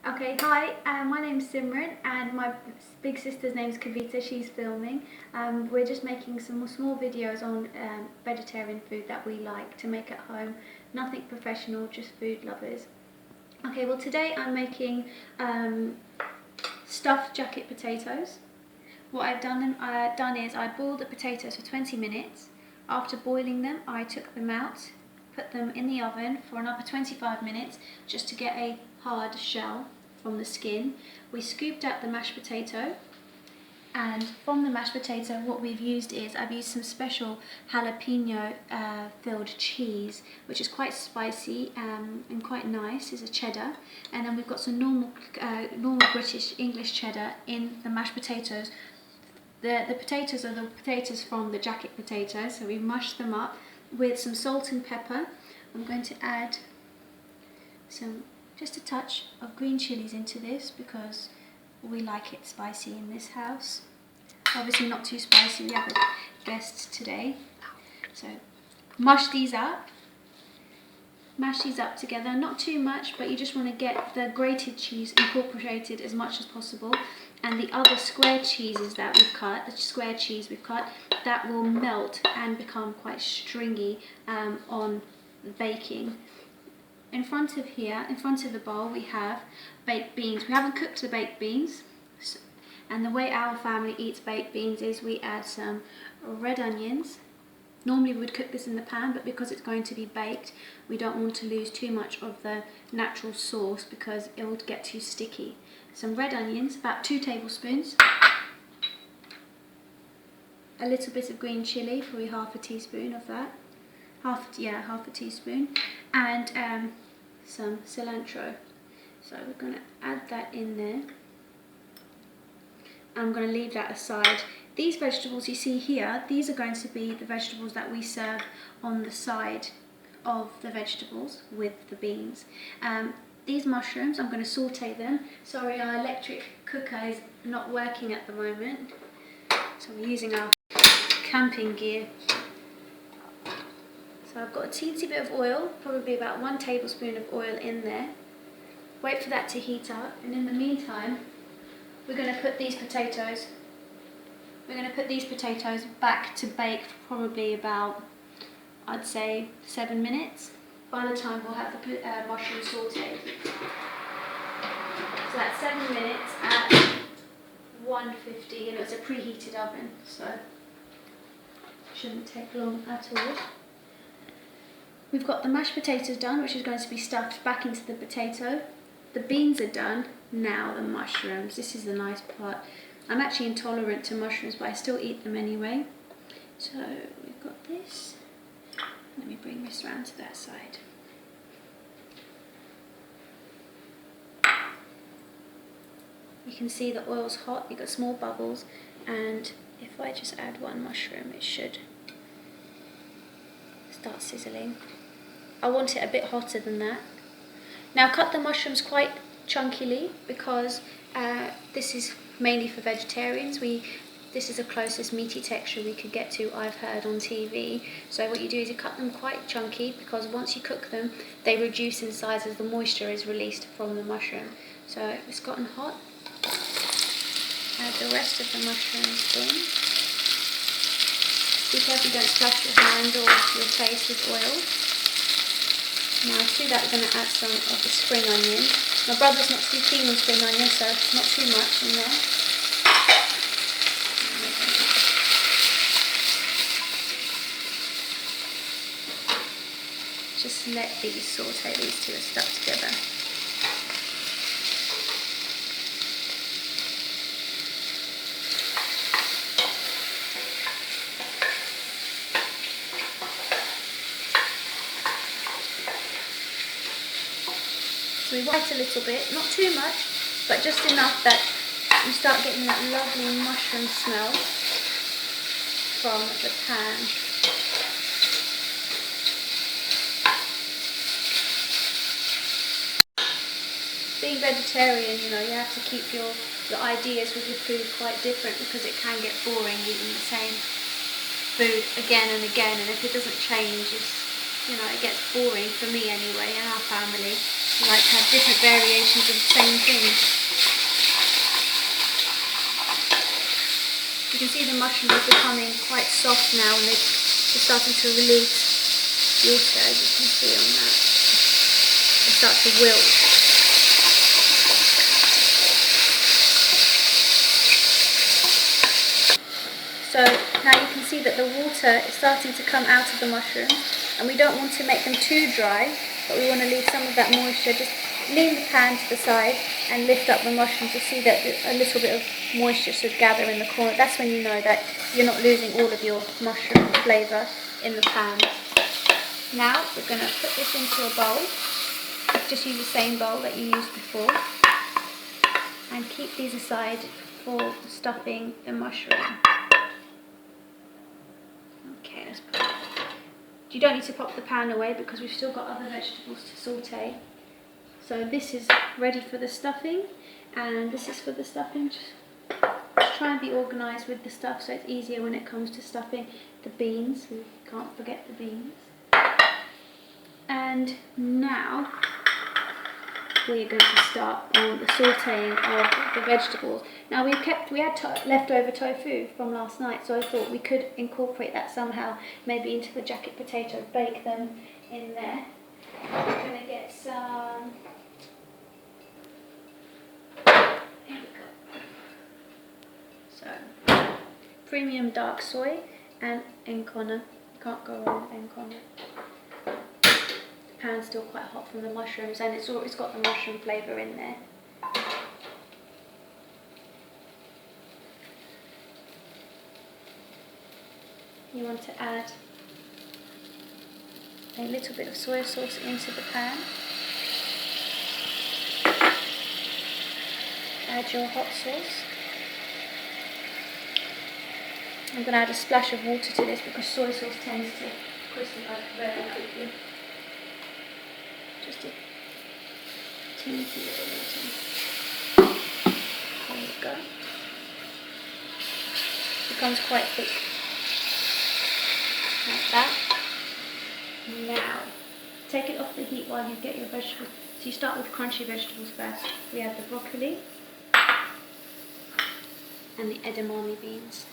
Okay, hi, my name's Simran and my big sister's name's Kavita, she's filming. We're just making some small videos on vegetarian food that we like to make at home. Nothing professional, just food lovers. Okay, well today I'm making stuffed jacket potatoes. What I've done is I boiled the potatoes for 20 minutes. After boiling them, I took them out, put them in the oven for another 25 minutes just to get a hard shell from the skin. We scooped out the mashed potato, and from the mashed potato what we've used is I've used some special jalapeno filled cheese, which is quite spicy and quite nice. It's a cheddar, and then we've got some normal British English cheddar in the mashed potatoes. The potatoes are the potatoes from the jacket potato, so we mushed them up with some salt and pepper. I'm going to add just a touch of green chilies into this because we like it spicy in this house. Obviously not too spicy, we have a guest today. So mash these up together, not too much, but you just want to get the grated cheese incorporated as much as possible. And the other square cheeses that we've cut, that will melt and become quite stringy on baking. In front of the bowl, we have baked beans. We haven't cooked the baked beans. And the way our family eats baked beans is we add some red onions. Normally we would cook this in the pan, but because it's going to be baked, we don't want to lose too much of the natural sauce because it will get too sticky. Some red onions, about 2 tablespoons. A little bit of green chili, probably half a teaspoon of that. Half a teaspoon. And some cilantro. So we're going to add that in there. I'm going to leave that aside. These vegetables you see here, these are going to be the vegetables that we serve on the side of the vegetables with the beans. These mushrooms, I'm going to saute them. Sorry, our electric cooker is not working at the moment, so we're using our camping gear. So I've got a teensy bit of oil, probably about 1 tablespoon of oil in there. Wait for that to heat up, and in the meantime, we're going to put these potatoes back to bake for probably about, I'd say, 7 minutes. By the time we'll have the mushrooms sauteed. So that's 7 minutes at 150, and it's a preheated oven, so it shouldn't take long at all. We've got the mashed potatoes done, which is going to be stuffed back into the potato. The beans are done. Now the mushrooms. This is the nice part. I'm actually intolerant to mushrooms, but I still eat them anyway. So we've got this. Let me bring this around to that side. You can see the oil's hot, you've got small bubbles, and if I just add 1 mushroom, it should start sizzling. I want it a bit hotter than that. Now cut the mushrooms quite chunkily because this is mainly for vegetarians. This is the closest meaty texture we could get to, I've heard on TV. So what you do is you cut them quite chunky because once you cook them, they reduce in size as the moisture is released from the mushroom. So it's gotten hot. Add the rest of the mushrooms in. Be careful you don't splash your hand or your face with oil. Now to that we're going to add some of the spring onion. My brother's not too keen on spring onion, so not too much in there. Just let these saute, these two are stuck together. So we white a little bit, not too much, but just enough that you start getting that lovely mushroom smell from the pan. Being vegetarian, you have to keep your ideas with your food quite different because it can get boring eating the same food again and if it doesn't change, it gets boring for me anyway and our family. like to have different variations of the same thing. You can see the mushrooms are becoming quite soft now and they're starting to release water, as you can see on that. They start to wilt. So now you can see that the water is starting to come out of the mushrooms, and we don't want to make them too dry, but we want to leave some of that moisture. Just lean the pan to the side and lift up the mushrooms to see that a little bit of moisture should gather in the corner. That's when you know that you're not losing all of your mushroom flavour in the pan. Now we're going to put this into a bowl. Just use the same bowl that you used before, and keep these aside for stuffing the mushroom. Okay, let's put it. You don't need to pop the pan away because we've still got other vegetables to saute. So this is ready for the stuffing, and this is for the stuffing. Just try and be organised with the stuff so it's easier when it comes to stuffing the beans. We can't forget the beans. And now we're going to start on the sauteing of the vegetables. Now we had leftover tofu from last night, so I thought we could incorporate that somehow, maybe into the jacket potato, bake them in there. We're going to get some, here we go, so premium dark soy and encona. Can't go wrong with encona. The pan's still quite hot from the mushrooms, and it's got the mushroom flavour in there. You want to add a little bit of soy sauce into the pan. Add your hot sauce. I'm going to add a splash of water to this because soy sauce tends to crystallise very quickly. Just a teeny little water. There we go. It becomes quite thick. Like that. Now, take it off the heat while you get your vegetables. So you start with crunchy vegetables first. We have the broccoli and the edamame beans.